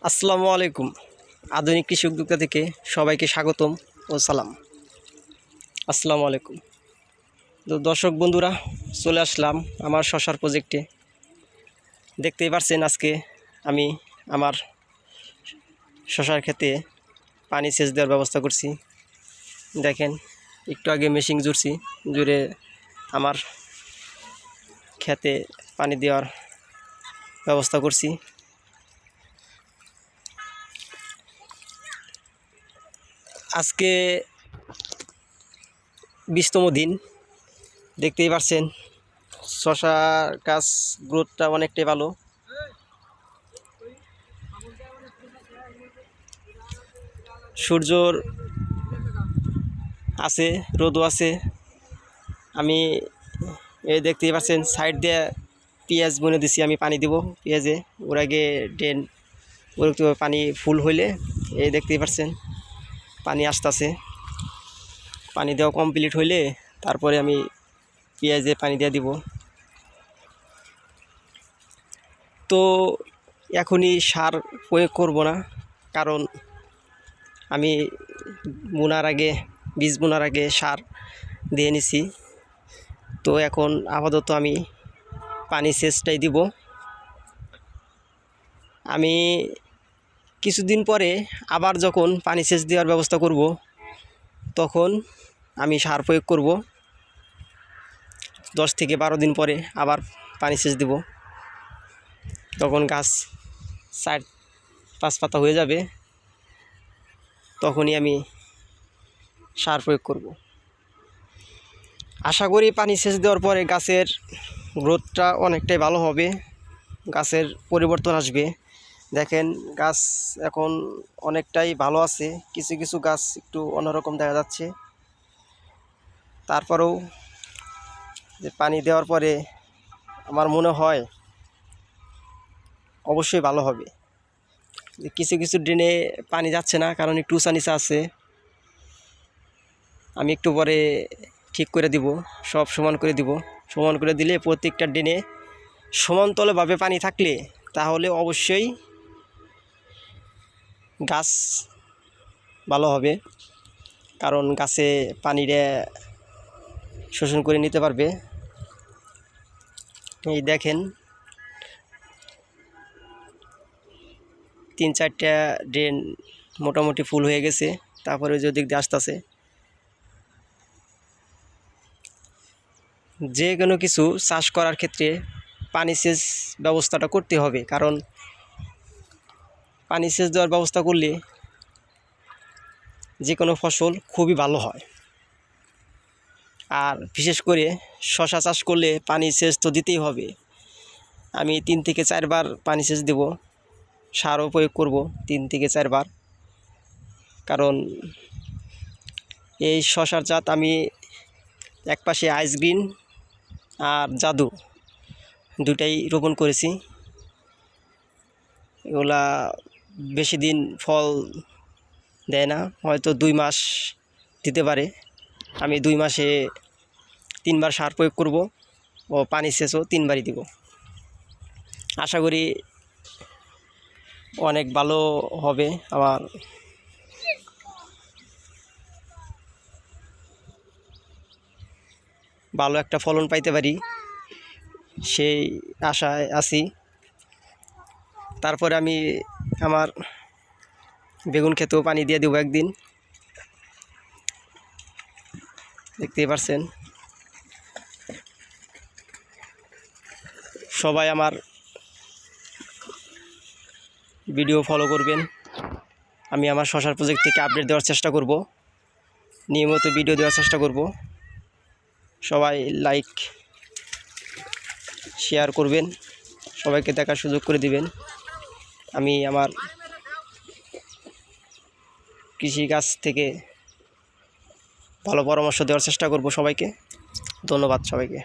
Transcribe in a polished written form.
আসসালামু আলাইকুম। আধুনিক কৃষি উদ্যোক্তা থেকে সবাইকে স্বাগতম ও সালাম। আসসালামু আলাইকুম। তো দর্শক বন্ধুরা, চলে আসলাম আমার শশার প্রজেক্টে। দেখতেই পাচ্ছেন আজকে আমি আমার শশার ক্ষেতে পানি সেচ দেওয়ার ব্যবস্থা করছি। দেখেন, একটু আগে মেশিন জুড়ে আমার ক্ষেতে পানি দেওয়ার ব্যবস্থা করছি। আজকে 20তম দিন। দেখতেই পাচ্ছেন শশার গাছ গ্রোথটা অনেকটাই ভালো। সূর্যর আছে, রোদও আছে। আমি দেখতেই পাচ্ছেন সাইড দিয়ে পেঁয়াজ বুনে দিছি। আমি পানি দিব পেঁয়াজে, ওর আগে ড্রেন উপযুক্তভাবে পানি ফুল হইলে দেখতেই পাচ্ছেন পানি আসতেছে। পানি দেওয়া কমপ্লিট হইলে তারপরে আমি পেঁয়াজে পানি দিয়ে দিব। তো এখনই সার প্রয়োগ করব না, কারণ আমি বীজ বোনার আগে সার দিয়ে নিছি। তো এখন আপাতত আমি পানি সেচটাই দিব। আমি কিছুদিন পরে আবার যখন পানি সেচ দেওয়ার ব্যবস্থা করব, তখন আমি সার প্রয়োগ করব। 10 থেকে 12 দিন পরে আবার পানি সেচ দেব। তখন গাছ 4-5 পাতা হয়ে যাবে, তখনই আমি সার প্রয়োগ করব। আশা করি পানি সেচ দেওয়ার পরে গাছের গ্রোথটা অনেকটাই ভালো হবে, গাছের পরিবর্তন আসবে। দেখেন, গাছ এখন অনেকটাই ভালো আছে। কিছু কিছু গাছ একটু অন্যরকম দেখা যাচ্ছে। তারপরেও যে পানি দেওয়ার পরে আমার মনে হয় অবশ্যই ভালো হবে। কিছু কিছু ড্রেনে পানি যাচ্ছে না, কারণ একটু উঁচা নিচা আছে। আমি একটু পরে ঠিক করে দিব, সব সমান করে দিব। সমান করে দিলে প্রত্যেকটা ড্রেনে সমান্তরালভাবে পানি থাকলে তাহলে অবশ্যই গাছ ভালো হবে, কারণ গাছে পানিটা শোষণ করে নিতে পারবে। এই দেখেন, 3-4টা ড্রেন মোটামুটি ফুল হয়ে গেছে। তারপরে যে দিক দিয়ে আসতেছে, যে কোনো কিছু চাষ করার ক্ষেত্রে পানি সেচ ব্যবস্থাটা করতে হবে, কারণ পানি সেচ দেওয়ার ব্যবস্থা করলে যে কোনো ফসল খুবই ভালো হয়। আর বিশেষ করে শশা চাষ করলে পানি সেচ তো দিতেই হবে। আমি 3 থেকে 4 বার পানি সেচ দেব, সারও প্রয়োগ করব 3 থেকে 4 বার। কারণ এই শশার জাত আমি একপাশে আইস গ্রিন আর জাদু দুটাই রোপণ করেছি। এগুলা বেশি দিন ফল দেয় না, হয়তো 2 মাস দিতে পারে। আমি 2 মাসে 3 বার সার প্রয়োগ করব ও পানি সেচও 3 বারই দিব। আশা করি অনেক ভালো হবে, আমার ভালো একটা ফলন পাইতে পারি সেই আশায় আছি। তারপরে আমি আমার বেগুন ক্ষেতেও পানি দিয়ে দেবো একদিন। দেখতেই পাচ্ছেন, সবাই আমার ভিডিও ফলো করবেন। আমি আমার শশার প্রজেক্ট থেকে আপডেট দেওয়ার চেষ্টা করব, নিয়মিত ভিডিও দেওয়ার চেষ্টা করব। সবাই লাইক শেয়ার করবেন, সবাইকে দেখার সুযোগ করে দিবেন। আমি আমার কৃষিকাজ থেকে ভালো পরামর্শ দেওয়ার চেষ্টা করব সবাইকে। ধন্যবাদ সবাইকে।